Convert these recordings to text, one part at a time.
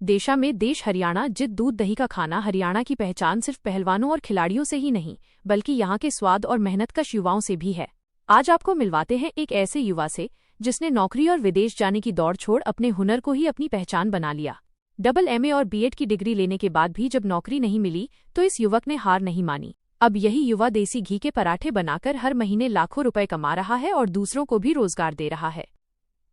देशा में देश हरियाणा जित दूध दही का खाना हरियाणा की पहचान सिर्फ पहलवानों और खिलाड़ियों से ही नहीं बल्कि यहाँ के स्वाद और मेहनतकश युवाओं से भी है। आज आपको मिलवाते हैं एक ऐसे युवा से जिसने नौकरी और विदेश जाने की दौड़ छोड़ अपने हुनर को ही अपनी पहचान बना लिया। डबल एमए और बीएड की डिग्री लेने के बाद भी जब नौकरी नहीं मिली तो इस युवक ने हार नहीं मानी। अब यही युवा देसी घी के पराठे बनाकर हर महीने लाखों रुपए कमा रहा है और दूसरों को भी रोजगार दे रहा है।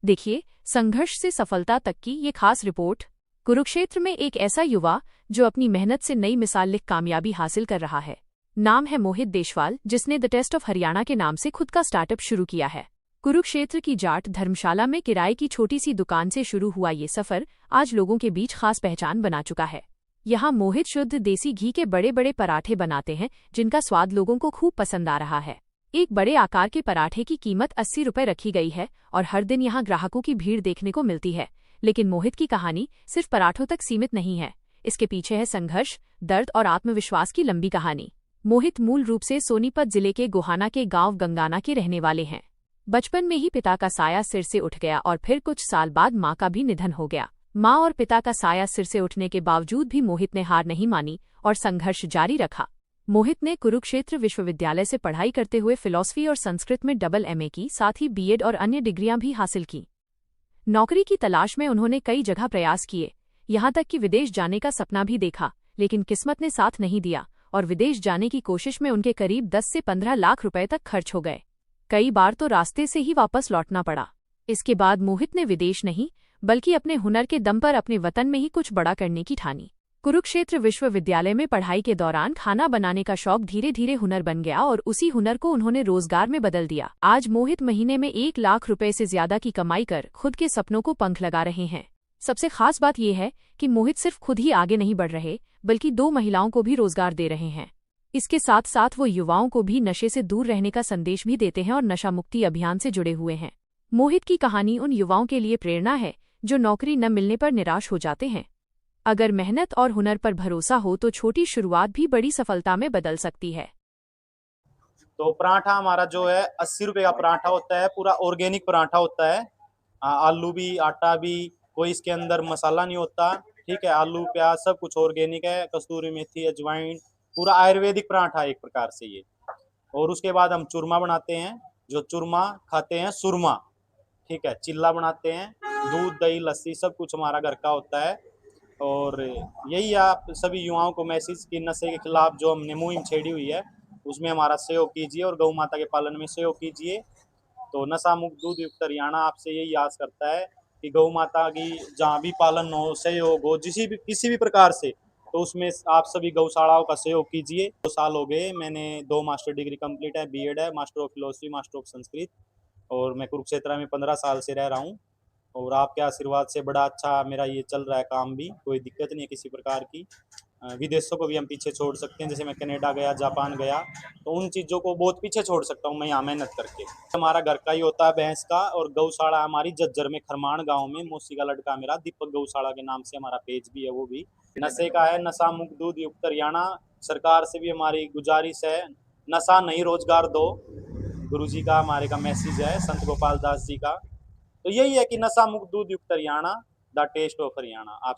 देखिए संघर्ष से सफलता तक की ये खास रिपोर्ट। कुरुक्षेत्र में एक ऐसा युवा जो अपनी मेहनत से नई मिसाल लिख कामयाबी हासिल कर रहा है। नाम है मोहित देशवाल, जिसने द टेस्ट ऑफ हरियाणा के नाम से खुद का स्टार्टअप शुरू किया है। कुरुक्षेत्र की जाट धर्मशाला में किराए की छोटी सी दुकान से शुरू हुआ ये सफर आज लोगों के बीच खास पहचान बना चुका है। यहाँ मोहित शुद्ध देसी घी के बड़े बड़े पराठे बनाते हैं जिनका स्वाद लोगों को खूब पसंद आ रहा है। एक बड़े आकार के पराठे की कीमत 80 रुपए रखी गई है और हर दिन यहाँ ग्राहकों की भीड़ देखने को मिलती है। लेकिन मोहित की कहानी सिर्फ पराठों तक सीमित नहीं है। इसके पीछे है संघर्ष, दर्द और आत्मविश्वास की लंबी कहानी। मोहित मूल रूप से सोनीपत जिले के गोहाना के गांव गंगाना के रहने वाले हैं। बचपन में ही पिता का साया सिर से उठ गया और फिर कुछ साल बाद मां का भी निधन हो गया। मां और पिता का साया सिर से उठने के बावजूद भी मोहित ने हार नहीं मानी और संघर्ष जारी रखा। मोहित ने कुरुक्षेत्र विश्वविद्यालय से पढ़ाई करते हुए फिलॉसफी और संस्कृत में डबल एमए की, साथ ही बीएड और अन्य डिग्रियां भी हासिल की। नौकरी की तलाश में उन्होंने कई जगह प्रयास किए, यहाँ तक कि विदेश जाने का सपना भी देखा, लेकिन किस्मत ने साथ नहीं दिया और विदेश जाने की कोशिश में उनके करीब 10 से 15 लाख रुपए तक खर्च हो गए। कई बार तो रास्ते से ही वापस लौटना पड़ा। इसके बाद मोहित ने विदेश नहीं बल्कि अपने हुनर के दम पर अपने वतन में ही कुछ बड़ा करने की ठानी। कुरुक्षेत्र विश्वविद्यालय में पढ़ाई के दौरान खाना बनाने का शौक धीरे धीरे हुनर बन गया और उसी हुनर को उन्होंने रोजगार में बदल दिया। आज मोहित महीने में 1 लाख रुपए से ज्यादा की कमाई कर खुद के सपनों को पंख लगा रहे हैं। सबसे खास बात यह है कि मोहित सिर्फ खुद ही आगे नहीं बढ़ रहे बल्कि 2 महिलाओं को भी रोजगार दे रहे हैं। इसके साथ साथ वो युवाओं को भी नशे से दूर रहने का संदेश भी देते हैं और नशा मुक्ति अभियान से जुड़े हुए हैं। मोहित की कहानी उन युवाओं के लिए प्रेरणा है जो नौकरी न मिलने पर निराश हो जाते हैं। अगर मेहनत और हुनर पर भरोसा हो तो छोटी शुरुआत भी बड़ी सफलता में बदल सकती है। तो पराठा हमारा जो है 80 रुपए का पराठा होता है, पूरा ऑर्गेनिक पराठा होता है। आलू भी, आटा भी, कोई इसके अंदर मसाला नहीं होता। ठीक है, आलू प्याज सब कुछ ऑर्गेनिक है, कस्तूरी मेथी, अजवाइन, पूरा आयुर्वेदिक पराठा एक प्रकार से ये। और उसके बाद हम चूरमा बनाते हैं, जो चूरमा खाते हैं सुरमा। ठीक है, चिल्ला बनाते हैं, दूध दही लस्सी सब कुछ हमारा घर का होता है। और यही आप सभी युवाओं को मैसेज कि नशे के खिलाफ जो हमने मुहिम छेड़ी हुई है उसमें हमारा सहयोग कीजिए और गौ माता के पालन में सहयोग कीजिए। तो नशा मुक्त दूध युक्त हरियाणा आपसे यही आस करता है कि गौ माता की जहाँ भी पालन हो, सहयोग हो, किसी भी प्रकार से, तो उसमें आप सभी गौशालाओं का सहयोग कीजिए। 2 साल हो गए, मैंने 2 मास्टर डिग्री कंप्लीट है, बीएड है, master of philosophy, master of Sanskrit, और मैं कुरुक्षेत्र में 15 साल से रह रहा हूँ। और आपके आशीर्वाद से बड़ा अच्छा मेरा ये चल रहा है काम भी, कोई दिक्कत नहीं है किसी प्रकार की। विदेशों को भी हम पीछे छोड़ सकते हैं, जैसे मैं कनाडा गया, जापान गया, तो उन चीज़ों को बहुत पीछे छोड़ सकता हूँ मैं यहाँ मेहनत करके। हमारा घर का ही होता है भैंस का, और गौशाला हमारी झज्जर में खरमान गांव में, मौसी का लड़का मेरा दीपक गौशाला के नाम से हमारा पेज भी है, वो भी नशे का है। नशा मुक्त दूध युक्त हरियाणा, सरकार से भी हमारी गुजारिश है, नशा नहीं रोजगार दो, गुरु जी का हमारे का मैसेज है, संत गोपाल दास जी का। तो यही है कि नशा मुक्त दूध युक्त Haryana, the taste of Haryana. आप